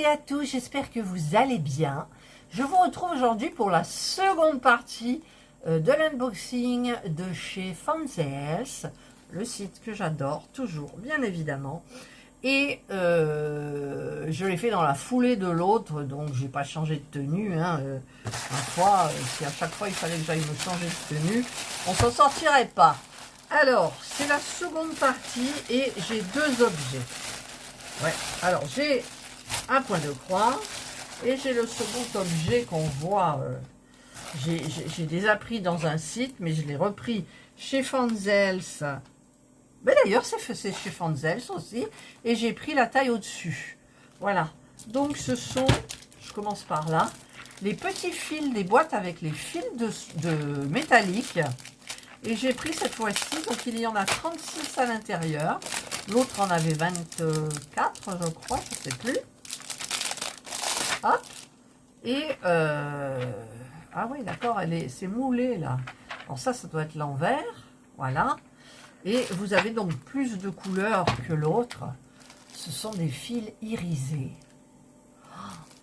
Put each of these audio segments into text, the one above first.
à tous, j'espère que vous allez bien. Je vous retrouve aujourd'hui pour la seconde partie de l'unboxing de chez Fanzels, le site que j'adore toujours, bien évidemment. Et je l'ai fait dans la foulée de l'autre, donc j'ai pas changé de tenue. Si à chaque fois il fallait que j'aille me changer de tenue, on s'en sortirait pas. Alors, c'est la seconde partie et j'ai deux objets. Ouais, alors j'ai un point de croix et j'ai le second objet qu'on voit. J'ai déjà pris dans un site, mais je l'ai repris chez Fanzels. Mais d'ailleurs, c'est chez Fanzels aussi. Et j'ai pris la taille au-dessus. Voilà. Donc, ce sont, je commence par là, les petits fils des boîtes avec les fils de métallique. Et j'ai pris cette fois-ci, donc il y en a 36 à l'intérieur. L'autre en avait 24, je crois, je ne sais plus. Hop. Et, ah oui, d'accord, c'est moulé là. Alors ça doit être l'envers. Voilà. Et vous avez donc plus de couleurs que l'autre. Ce sont des fils irisés.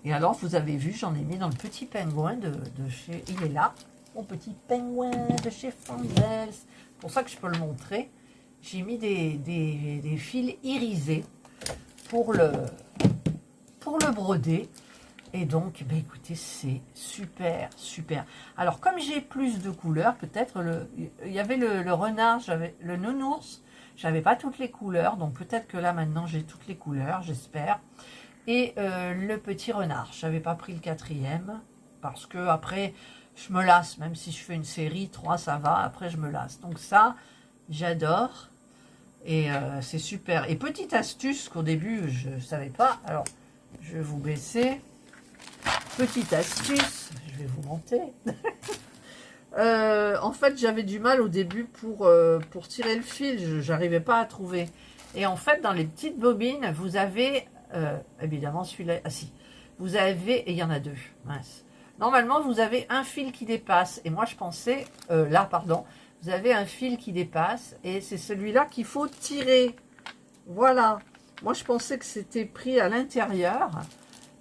Et alors, vous avez vu, j'en ai mis dans le petit pingouin de chez... Il est là, mon petit pingouin de chez Fanzels. C'est pour ça que je peux le montrer. J'ai mis des fils irisés pour le broder. Et donc, ben écoutez, c'est super, super. Alors, comme j'ai plus de couleurs, peut-être, il y avait le renard, j'avais le nounours, j'avais pas toutes les couleurs. Donc, peut-être que là, maintenant, j'ai toutes les couleurs, j'espère. Et le petit renard, j'avais pas pris le quatrième, parce que après, je me lasse. Même si je fais une série, 3, ça va. Après, je me lasse. Donc ça, j'adore. Et c'est super. Et petite astuce qu'au début, je ne savais pas. Alors, je vais vous baisser. Petite astuce, je vais vous monter. En fait, j'avais du mal au début pour tirer le fil. Je n'arrivais pas à trouver. Et en fait, dans les petites bobines, vous avez... évidemment, celui-là... Ah si. Vous avez... Et il y en a deux. Mince. Normalement, vous avez un fil qui dépasse. Et moi, je pensais... là, pardon. Vous avez un fil qui dépasse. Et c'est celui-là qu'il faut tirer. Voilà. Moi, je pensais que c'était pris à l'intérieur.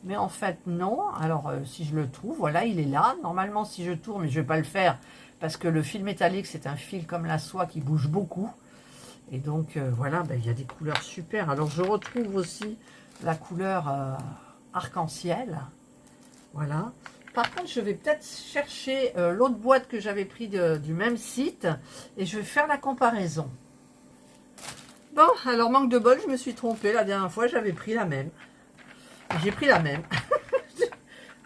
Mais en fait, non. Alors, si je le trouve, voilà, il est là. Normalement, si je tourne, mais je ne vais pas le faire. Parce que le fil métallique, c'est un fil comme la soie qui bouge beaucoup. Et donc, voilà, ben, il y a des couleurs super. Alors, je retrouve aussi la couleur arc-en-ciel. Voilà. Par contre, je vais peut-être chercher l'autre boîte que j'avais pris du même site. Et je vais faire la comparaison. Bon, alors, manque de bol, je me suis trompée. La dernière fois, j'avais pris la même. J'ai pris la même.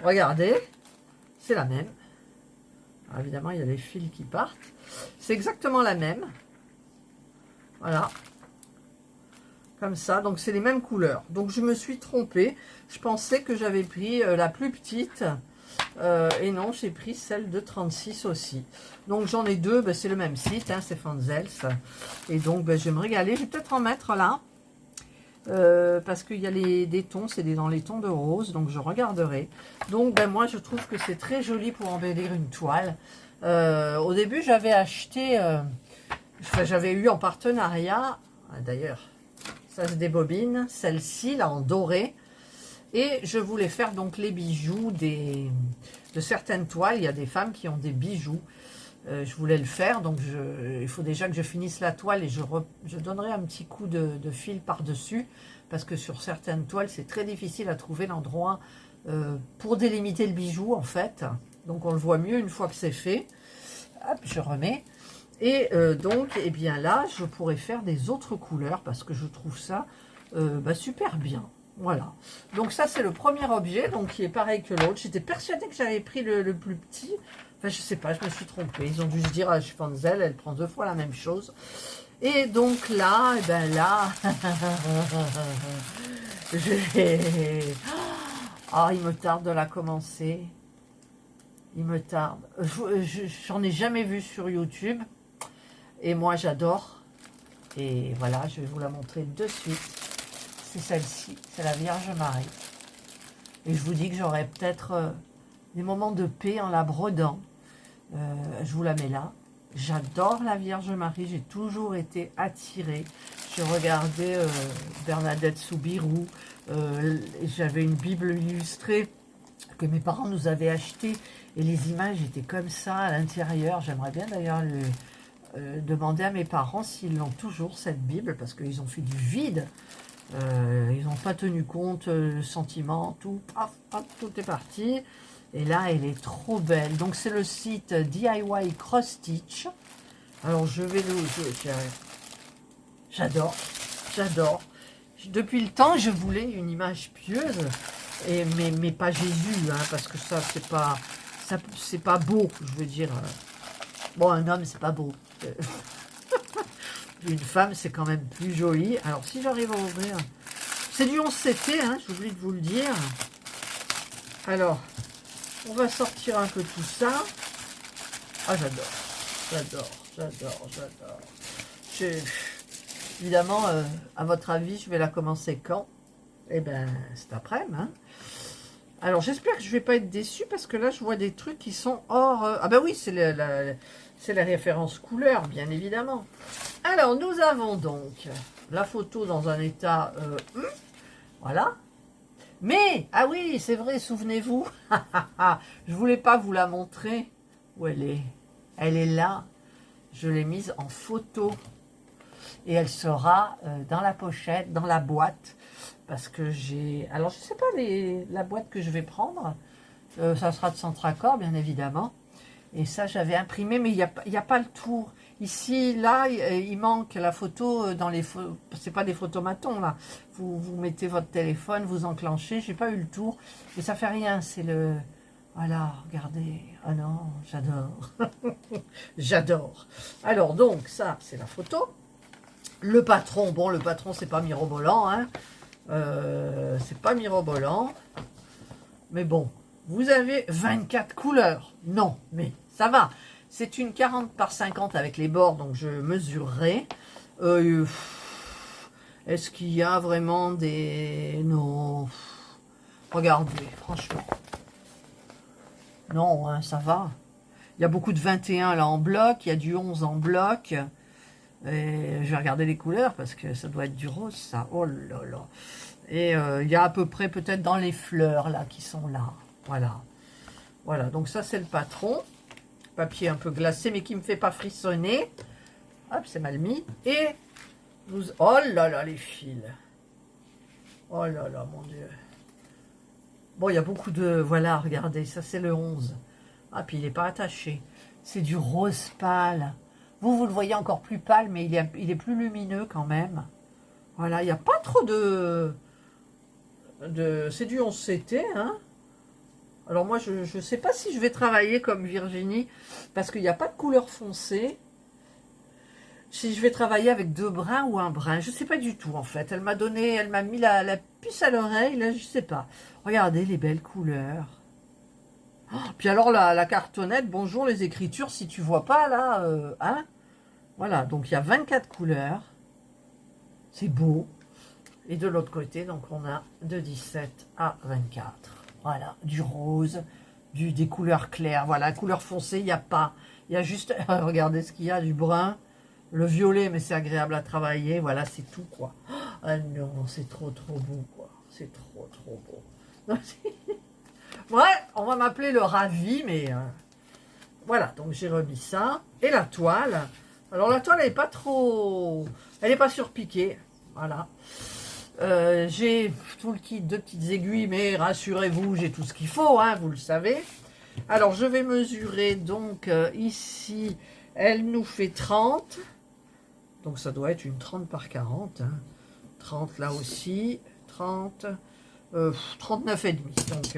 Regardez. C'est la même. Alors, évidemment, il y a les fils qui partent. C'est exactement la même. Voilà. Comme ça. Donc, c'est les mêmes couleurs. Donc, je me suis trompée. Je pensais que j'avais pris la plus petite. Et non, j'ai pris celle de 36 aussi. Donc, j'en ai deux. Ben, c'est le même site. Hein, c'est Fanzels. Et donc, ben, je vais me régaler. Je vais peut-être en mettre là. Parce qu'il y a des tons. C'est dans les tons de rose. Donc, je regarderai. Donc, ben, moi, je trouve que c'est très joli pour embellir une toile. Au début, j'avais acheté... j'avais eu en partenariat, d'ailleurs, ça se débobine, celle-ci, là, en doré. Et je voulais faire donc les bijoux de certaines toiles. Il y a des femmes qui ont des bijoux. Je voulais le faire, donc il faut déjà que je finisse la toile et je donnerai un petit coup de fil par-dessus. Parce que sur certaines toiles, c'est très difficile à trouver l'endroit pour délimiter le bijou, en fait. Donc, on le voit mieux une fois que c'est fait. Hop, je remets. Et donc, eh bien là, je pourrais faire des autres couleurs parce que je trouve ça super bien. Voilà. Donc ça, c'est le premier objet, donc qui est pareil que l'autre. J'étais persuadée que j'avais pris le plus petit. Enfin, je sais pas, je me suis trompée. Ils ont dû se dire, ah, je pense elle prend deux fois la même chose. Et donc là, eh ben là, ah, il me tarde de la commencer. Il me tarde. J'en ai jamais vu sur YouTube. Et moi, j'adore. Et voilà, je vais vous la montrer de suite. C'est celle-ci. C'est la Vierge Marie. Et je vous dis que j'aurai peut-être des moments de paix en la brodant. Je vous la mets là. J'adore la Vierge Marie. J'ai toujours été attirée. Je regardais Bernadette Soubirous. J'avais une Bible illustrée que mes parents nous avaient achetée et les images étaient comme ça à l'intérieur. J'aimerais bien d'ailleurs demander à mes parents s'ils l'ont toujours cette Bible parce qu'ils ont fait du vide. Ils n'ont pas tenu compte, le sentiment, tout, paf, paf, tout est parti. Et là, elle est trop belle. Donc, c'est le site DIY Cross Stitch. Alors, je vais j'adore, j'adore. Depuis le temps, je voulais une image pieuse, mais pas Jésus, hein, parce que ça, c'est pas beau, je veux dire. Bon, un homme, c'est pas beau. Une femme, c'est quand même plus joli. Alors, si j'arrive à ouvrir... C'est du 11CT, hein, j'ai oublié de vous le dire. Alors, on va sortir un peu tout ça. Ah, j'adore. J'adore, j'adore, j'adore. Évidemment, à votre avis, je vais la commencer quand? Eh bien, cet après-midi. Hein. Alors, j'espère que je ne vais pas être déçue parce que là, je vois des trucs qui sont hors... Ah ben oui, c'est la référence couleur, bien évidemment. Alors, nous avons donc la photo dans un état... voilà. Mais, ah oui, c'est vrai, souvenez-vous. Je voulais pas vous la montrer. Où elle est? Elle est là. Je l'ai mise en photo. Et elle sera dans la pochette, dans la boîte. Parce que j'ai... Alors, je sais pas la boîte que je vais prendre. Ça sera de Centracor, bien évidemment. Et ça, j'avais imprimé, mais il n'y a pas le tour. Ici, là, il manque la photo dans les... C'est pas des photomatons, là. Vous mettez votre téléphone, vous enclenchez. J'ai pas eu le tour. Mais ça fait rien, c'est le... Voilà, regardez. Ah non, j'adore. J'adore. Alors, donc, ça, c'est la photo. Le patron, bon, le patron, c'est pas mirobolant, hein. C'est pas mirobolant. Mais bon, vous avez 24 couleurs. Non, mais ça va. C'est une 40 par 50 avec les bords, donc je mesurerai. Est-ce qu'il y a vraiment des... Non. Regardez, franchement. Non, hein, ça va. Il y a beaucoup de 21 là en bloc, il y a du 11 en bloc. Et je vais regarder les couleurs parce que ça doit être du rose, ça. Oh là là. Et il y a à peu près peut-être dans les fleurs là qui sont là. Voilà. Voilà, donc ça c'est le patron. Papier un peu glacé mais qui ne me fait pas frissonner. Hop, c'est mal mis. Et nous... Oh là là, les fils. Oh là là, mon Dieu. Bon, il y a beaucoup de... Voilà, regardez, ça c'est le 11. Ah, puis il n'est pas attaché. C'est du rose pâle. Vous le voyez encore plus pâle, mais il est plus lumineux quand même. Voilà, il n'y a pas trop de... C'est du 11CT, hein. Alors moi, je ne sais pas si je vais travailler comme Virginie, parce qu'il n'y a pas de couleur foncée. Si je vais travailler avec 2 brins ou un brin, je ne sais pas du tout en fait. Elle m'a mis la puce à l'oreille, là, je ne sais pas. Regardez les belles couleurs. Oh, puis alors la cartonnette, bonjour les écritures, si tu vois pas là, hein. Voilà, donc il y a 24 couleurs. C'est beau. Et de l'autre côté, donc on a de 17 à 24. Voilà, du rose, des couleurs claires. Voilà, couleur foncée, il n'y a pas. Il y a juste, regardez ce qu'il y a, du brun, le violet, mais c'est agréable à travailler. Voilà, c'est tout, quoi. Ah non, c'est trop beau, quoi. C'est trop beau. Ouais, on va m'appeler le ravi, mais... voilà, donc j'ai remis ça. Et la toile. Alors la toile, elle n'est pas trop... Elle n'est pas surpiquée. Voilà. J'ai tout le kit, 2 petites aiguilles, mais rassurez-vous, j'ai tout ce qu'il faut, hein, vous le savez. Alors, je vais mesurer, donc, ici, elle nous fait 30. Donc, ça doit être une 30 par 40. Hein. 30 là aussi, 30, 39 et demi. Donc,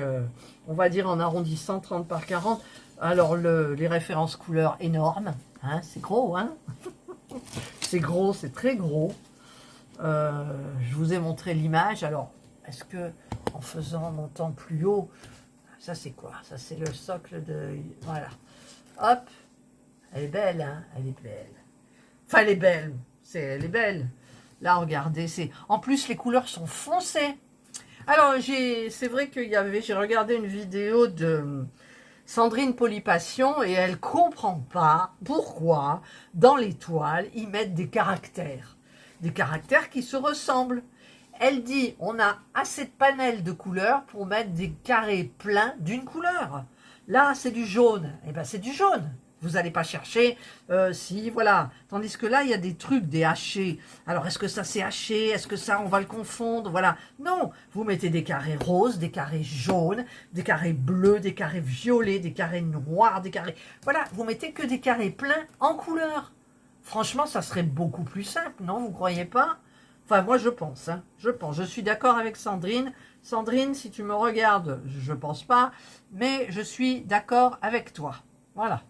on va dire en arrondissant 30 par 40. Alors, les références couleurs énormes. Hein, c'est gros, hein. C'est gros, c'est très gros. Je vous ai montré l'image. Alors, est-ce que en faisant montant plus haut, ça c'est quoi? Ça c'est le socle de... Voilà. Hop. Elle est belle, hein? Elle est belle. Enfin, elle est belle. Elle est belle. Là, regardez. En plus, les couleurs sont foncées. Alors, c'est vrai j'ai regardé une vidéo de Sandrine Polypassion et elle comprend pas pourquoi, dans les toiles, ils mettent des caractères. Des caractères qui se ressemblent. Elle dit, on a assez de panels de couleurs pour mettre des carrés pleins d'une couleur. Là, c'est du jaune. Eh bien, c'est du jaune. Vous n'allez pas chercher, si, voilà. Tandis que là, il y a des trucs, des hachés. Alors, est-ce que ça, c'est haché? Est-ce que ça, on va le confondre? Voilà. Non, vous mettez des carrés roses, des carrés jaunes, des carrés bleus, des carrés violets, des carrés noirs, des carrés... Voilà, vous mettez que des carrés pleins en couleur. Franchement, ça serait beaucoup plus simple, non? Vous croyez pas? Enfin, moi, je pense, hein. Je pense. Je suis d'accord avec Sandrine. Sandrine, si tu me regardes, je pense pas, mais je suis d'accord avec toi. Voilà.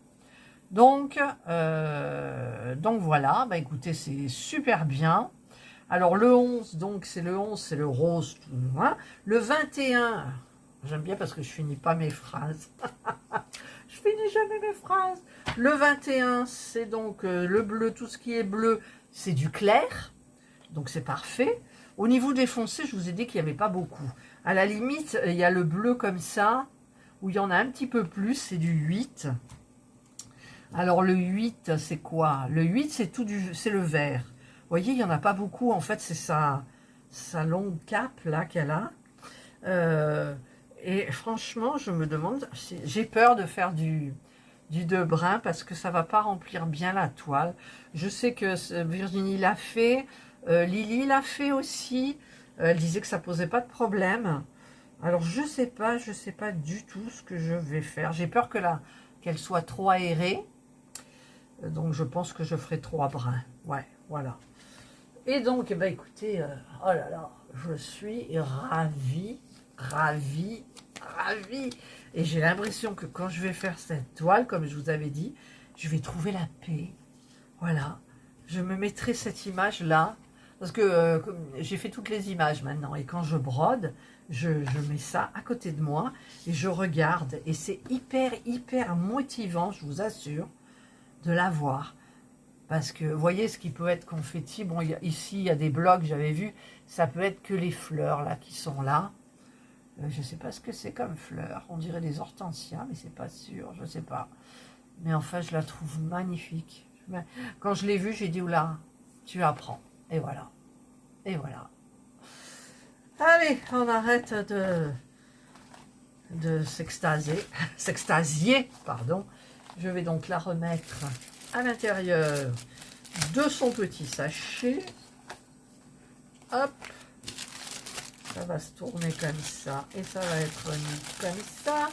Donc voilà, bah écoutez, c'est super bien. Alors le 11, donc c'est le 11, c'est le rose tout loin. Le 21, j'aime bien parce que je finis pas mes phrases. Je finis jamais mes phrases. Le 21, c'est donc le bleu, tout ce qui est bleu, c'est du clair. Donc c'est parfait. Au niveau des foncés, je vous ai dit qu'il n'y avait pas beaucoup. À la limite, il y a le bleu comme ça, où il y en a un petit peu plus, c'est du 8. Alors le 8, c'est quoi? Le 8, c'est le vert. Vous voyez, il n'y en a pas beaucoup. En fait, c'est sa longue cape là qu'elle a. Et franchement, je me demande, j'ai peur de faire du 2 brun parce que ça ne va pas remplir bien la toile. Je sais que Virginie l'a fait, Lily l'a fait aussi. Elle disait que ça posait pas de problème. Alors je sais pas du tout ce que je vais faire. J'ai peur qu'elle soit trop aérée. Donc je pense que je ferai 3 brins. Ouais, voilà. Et donc, eh ben, écoutez, oh là là, je suis ravie, ravie, ravie. Et j'ai l'impression que quand je vais faire cette toile, comme je vous avais dit, je vais trouver la paix. Voilà. Je me mettrai cette image-là. Parce que j'ai fait toutes les images maintenant. Et quand je brode, je mets ça à côté de moi et je regarde. Et c'est hyper, hyper motivant, je vous assure, de la voir. Parce que vous voyez ce qui peut être confetti. Bon, ici, il y a des blocs, j'avais vu. Ça peut être que les fleurs là qui sont là. Je ne sais pas ce que c'est comme fleurs. On dirait des hortensias, mais c'est pas sûr. Je ne sais pas. Mais enfin, je la trouve magnifique. Quand je l'ai vue, j'ai dit, oula, tu apprends. Et voilà. Et voilà. Allez, on arrête de s'extasier, pardon. Je vais donc la remettre à l'intérieur de son petit sachet. Hop. Ça va se tourner comme ça. Et ça va être mis comme ça.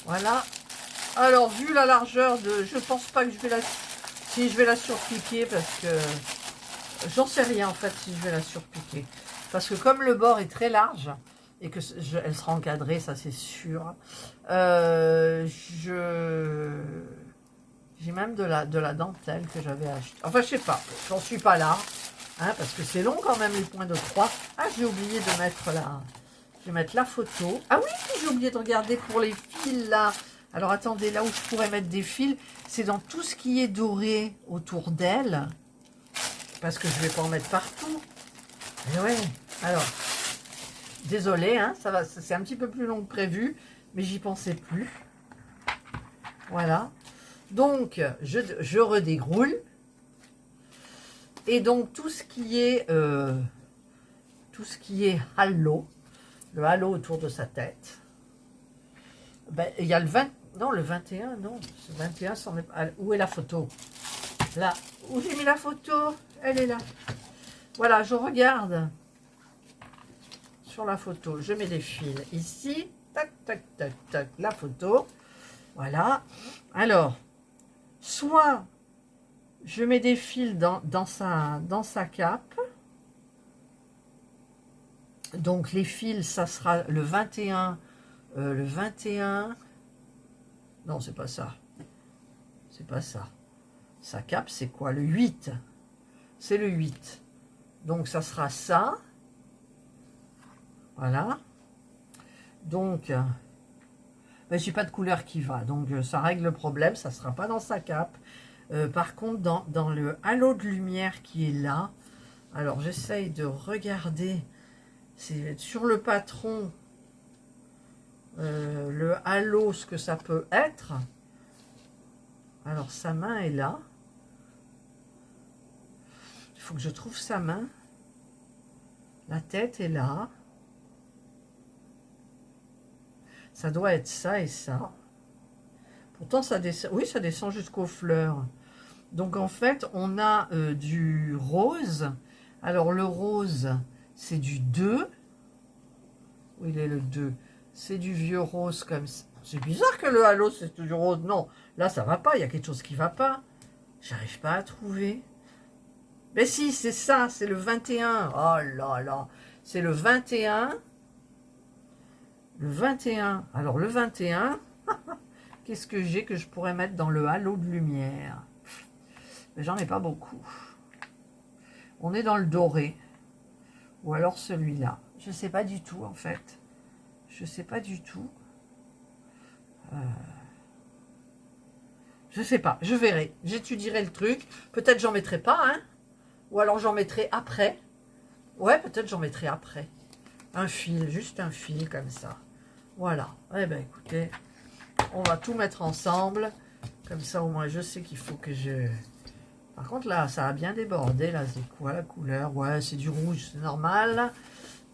Voilà. Alors, vu la largeur de... Je pense pas que je vais la... Si, je vais la surpiquer parce que... J'en sais rien, en fait, si je vais la surpiquer. Parce que comme le bord est très large, et que elle sera encadrée, ça c'est sûr. J'ai même de la dentelle que j'avais achetée. Enfin, je sais pas, j'en suis pas là. Hein, parce que c'est long quand même les points de croix. Ah, j'ai oublié de mettre la... Je vais mettre la photo. Ah oui, j'ai oublié de regarder pour les fils là. Alors attendez, là où je pourrais mettre des fils, c'est dans tout ce qui est doré autour d'elle. Parce que je ne vais pas en mettre partout. Et ouais, alors, désolé, hein, ça va, c'est un petit peu plus long que prévu, mais j'y pensais plus. Voilà. Donc, je redégroule. Et donc, tout ce qui est halo, le halo autour de sa tête, ben, il y a le 20, non, le 21, non, ce 21, où est la photo? Là, où j'ai mis la photo? Elle est là. Voilà, je regarde sur la photo. Je mets des fils ici. Tac, tac, tac, tac. La photo. Voilà. Alors, soit je mets des fils dans sa cape. Donc, les fils, ça sera le 21. Le 21. Non, c'est pas ça. C'est pas ça. Sa cape, c'est quoi? Le 8. C'est le 8. Donc, ça sera ça. Voilà. Donc, ben, j'ai pas de couleur qui va. Donc, ça règle le problème. Ça ne sera pas dans sa cape. Par contre, dans le halo de lumière qui est là, alors j'essaye de regarder. C'est sur le patron, le halo, ce que ça peut être. Alors, sa main est là. Il faut que je trouve sa main. La tête est là. Ça doit être ça et ça. Pourtant, ça descend, oui, ça descend jusqu'aux fleurs. Donc, en fait, on a du rose. Alors, le rose, c'est du 2. Où il est le 2? C'est du vieux rose comme ça. C'est bizarre que le halo, c'est toujours rose. Non, là, ça va pas. Il y a quelque chose qui va pas. J'arrive pas à trouver. Mais si, c'est ça. C'est le 21. Oh là là. C'est le 21. Le 21. Alors, le 21, qu'est-ce que j'ai que je pourrais mettre dans le halo de lumière? Mais j'en ai pas beaucoup. On est dans le doré. Ou alors celui-là. Je sais pas du tout, en fait. Je sais pas du tout. Je sais pas. Je verrai. J'étudierai le truc. Peut-être j'en mettrai pas, hein. Ou alors j'en mettrai après. Ouais, peut-être j'en mettrai après. Un fil, juste un fil comme ça. Voilà. Eh ben écoutez, on va tout mettre ensemble. Comme ça, au moins, je sais qu'il faut que je... Par contre, là, ça a bien débordé. Là, c'est quoi la couleur? Ouais, c'est du rouge, c'est normal.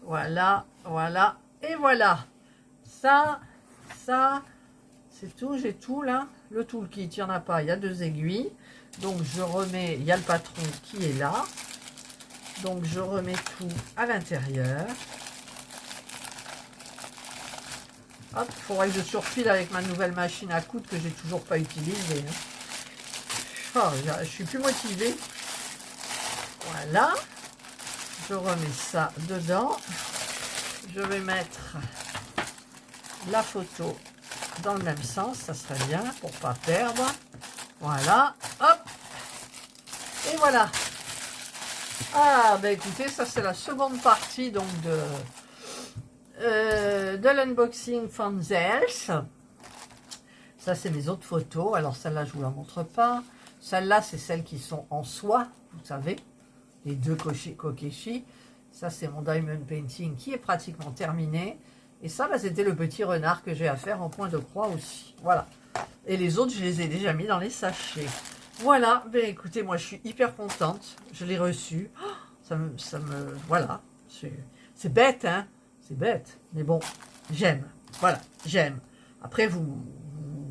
Voilà, voilà. Et voilà. Ça, c'est tout. J'ai tout, là. Le toolkit, il n'y en a pas. Il y a 2 aiguilles. Donc, je remets... Il y a le patron qui est là. Donc, je remets tout à l'intérieur. Hop, il faudrait que je surfile avec ma nouvelle machine à coudre que j'ai toujours pas utilisée. Oh, je suis plus motivée. Voilà. Je remets ça dedans. Je vais mettre la photo dans le même sens. Ça serait bien pour pas perdre. Voilà. Hop. Et voilà. Ah, ben écoutez, ça c'est la seconde partie donc de l'unboxing Fanzels. Ça, c'est mes autres photos. Alors, celle-là, je ne vous la montre pas. Celle-là, c'est celles qui sont en soie, vous savez. Les 2 Kokeshi. Ça, c'est mon diamond painting qui est pratiquement terminé. Et ça, bah, c'était le petit renard que j'ai à faire en point de croix aussi. Voilà. Et les autres, je les ai déjà mis dans les sachets. Voilà. Ben, écoutez, moi, je suis hyper contente. Je l'ai reçu. Oh, ça me... Voilà. C'est bête, hein. C'est bête, mais bon, j'aime. Voilà, j'aime. Après, vous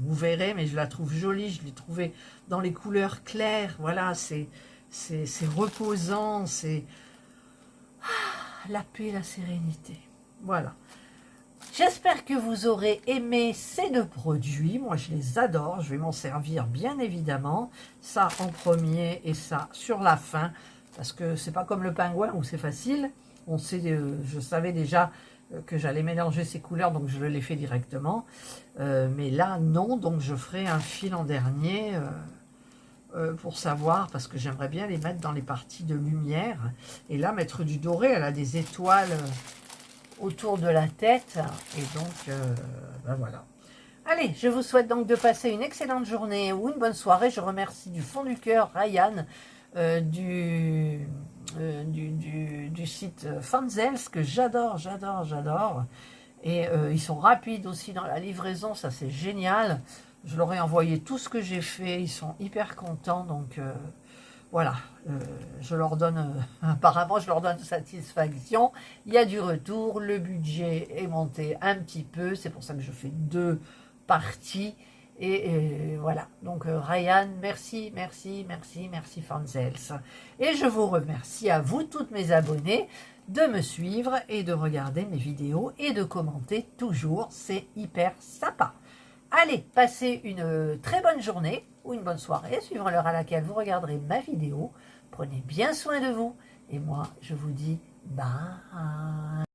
verrez, mais je la trouve jolie. Je l'ai trouvée dans les couleurs claires. Voilà, c'est reposant. C'est la paix, la sérénité. Voilà. J'espère que vous aurez aimé ces 2 produits. Moi, je les adore. Je vais m'en servir, bien évidemment. Ça en premier et ça sur la fin. Parce que c'est pas comme le pingouin où c'est facile. On sait, je savais déjà que j'allais mélanger ces couleurs, donc je l'ai fait directement. Mais là, non, donc je ferai un fil en dernier pour savoir, parce que j'aimerais bien les mettre dans les parties de lumière. Et là, mettre du doré, elle a des étoiles autour de la tête. Et donc, ben voilà. Allez, je vous souhaite donc de passer une excellente journée ou une bonne soirée. Je remercie du fond du cœur Ryan du site Fanzels, que j'adore. Et ils sont rapides aussi dans la livraison, ça c'est génial. Je leur ai envoyé tout ce que j'ai fait, ils sont hyper contents. Donc voilà, je leur donne, apparemment je leur donne satisfaction. Il y a du retour, le budget est monté un petit peu, c'est pour ça que je fais 2 parties. Et voilà, donc Ryan, merci Fanzels. Et je vous remercie à vous, toutes mes abonnés, de me suivre et de regarder mes vidéos et de commenter toujours, c'est hyper sympa. Allez, passez une très bonne journée ou une bonne soirée, suivant l'heure à laquelle vous regarderez ma vidéo. Prenez bien soin de vous et moi, je vous dis bye.